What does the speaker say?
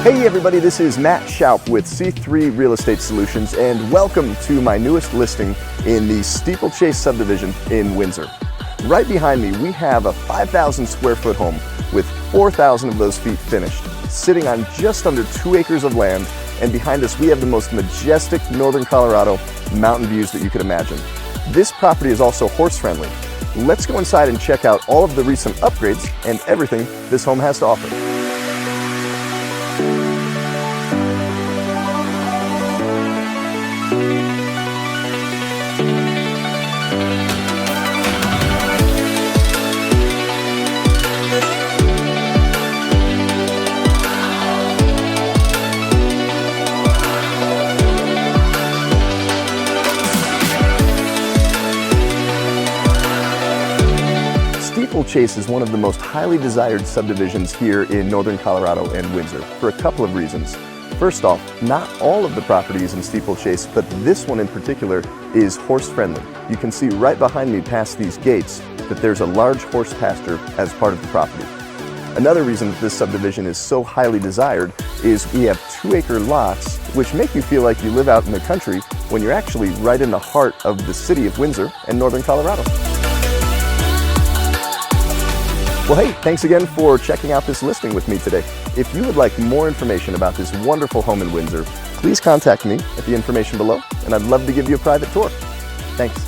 Hey everybody, this is Matt Shoup with C3 Real Estate Solutions, and welcome to my newest listing in the Steeplechase subdivision in Windsor. Right behind me, we have a 5,000 square foot home with 4,000 of those feet finished, sitting on just under 2 acres of land, and behind us we have the most majestic northern Colorado mountain views that you could imagine. This property is also horse friendly. Let's go inside and check out all of the recent upgrades and everything this home has to offer. Steeplechase is one of the most highly desired subdivisions here in northern Colorado and Windsor for a couple of reasons. First off, not all of the properties in Steeplechase, but this one in particular is horse friendly. You can see right behind me past these gates that there's a large horse pasture as part of the property. Another reason that this subdivision is so highly desired is we have 2-acre lots which make you feel like you live out in the country when you're actually right in the heart of the city of Windsor and northern Colorado. Well, hey, thanks again for checking out this listing with me today. If you would like more information about this wonderful home in Windsor, please contact me at the information below, and I'd love to give you a private tour. Thanks.